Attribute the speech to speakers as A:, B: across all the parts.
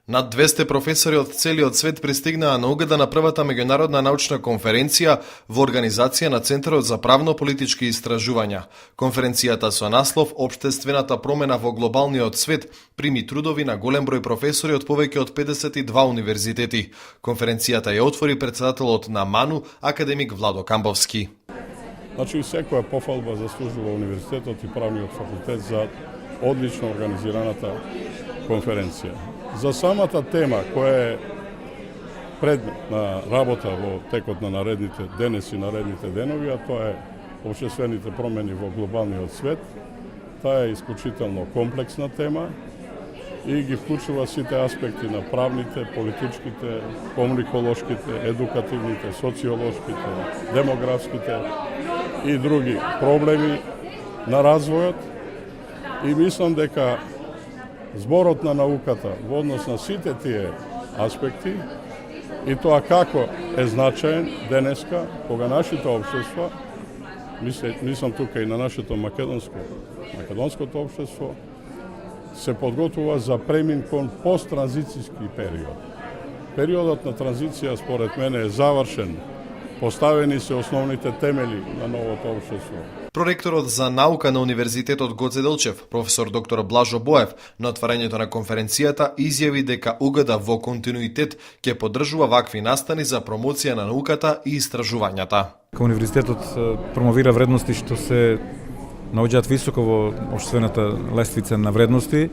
A: Над 200 професори од целиот свет пристигнаа на угода на првата меѓународна научна конференција во организација на Центарот за правно-политички истражувања. Конференцијата со наслов Општествената промена во глобалниот свет прими трудови на голем број професори од повеќе од 52 универзитети. Конференцијата ја отвори председателот на МАНУ, академик Владо Камбовски.
B: Значи, секоја пофалба заслужува универзитетот и правниот факултет за одлично организираната конференција. За самата тема која е предмет на работа во текот на наредните денес и наредните денови, а тоа е општествените промени во глобалниот свет, таа е исклучително комплексна тема и ги вклучува сите аспекти на правните, политичките, комуниколошките, едукативните, социолошките, демографските и други проблеми на развојот и мислам дека зборот на науката во однос на сите тие аспекти и тоа како е значаен денеска кога нашите општества, мислам тука и на нашето македонското општество, се подготвува за премин кон посттранзицијски период. Периодот на транзиција според мене е завршен. Поставени се основните темели на новото општество.
A: Проректорот за наука на Универзитетот Гоце Делчев, професор доктор Блажо Боев, на отварањето на конференцијата изјави дека УГД во континуитет ќе поддржува вакви настани за промоција на науката и истражувањата.
C: Универзитетот промовира вредности што се наоѓаат високо во општествената лествица на вредности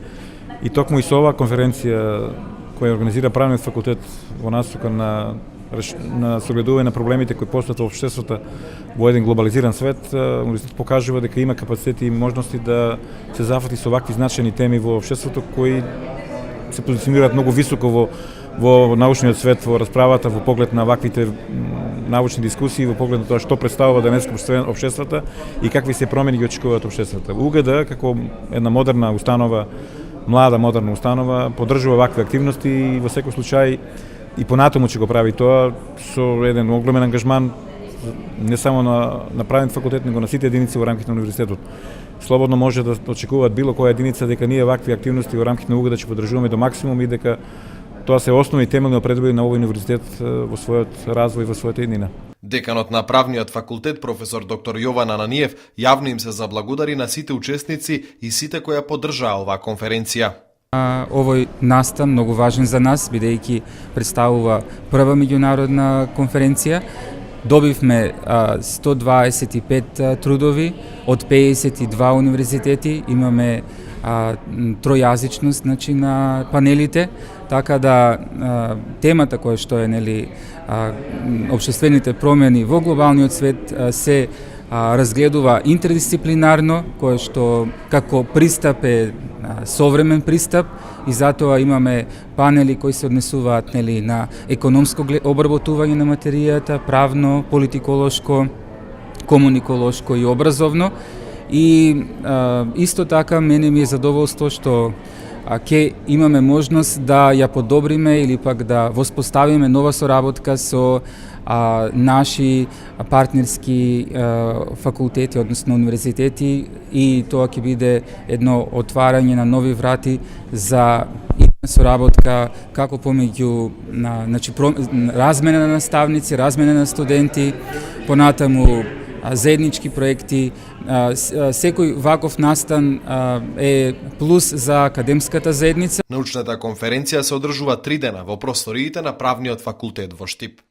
C: и токму и со оваа конференција која организира правниот факултет во насока на согледување на проблемите кои постојат во општеството во еден глобализиран свет, универзитетот покажува дека има капацитети и можности да се зафати со вакви значајни теми во општеството кои се позиционираат многу високо во научниот свет, во расправата, во поглед на ваквите научни дискусии, во поглед на тоа што представува денеска општеството и какви се промени ги очекуваат општеството. УГД како една модерна установа, млада модерна установа, поддржува вакви активности и во секој случај и понатаму ќе го прави тоа со еден оголемен ангажман не само на правниот факултет, него на сите единици во рамките на универзитетот. Слободно може да очекуваат било која единица дека ние вакви активности во рамките на УГД ќе поддржуваме до максимум и дека тоа се основни темелни определи на овој универзитет во својот развој, во својата иднина.
A: Деканот на правниот факултет, професор доктор Јован Ананиев, јавно им се заблагодари на сите учесници и сите кои ја поддржаа оваа конференција.
D: Овој настан многу важен за нас, бидејќи представува прва меѓународна конференција. Добивме 125 трудови од 52 универзитети, имаме тројазичност, значи, на панелите, така да темата која што е општествените промени во глобалниот свет се разгледува интердисциплинарно, кое што како пристап е современ пристап и затоа имаме панели кои се однесуваат на економско обработување на материјата, правно, политиколошко, комуниколошко и образовно. И исто така мене ми е задоволство што ќе имаме можност да ја подобриме или пак да воспоставиме нова соработка со наши партнерски факултети, односно универзитети, и тоа ќе биде едно отварање на нови врати за соработка како помеѓу размена на наставници, размена на студенти, понатаму заеднички проекти. Секој ваков настан е плюс за академската заедница.
A: Научната конференција се одржува 3 дена во просториите на правниот факултет во Штип.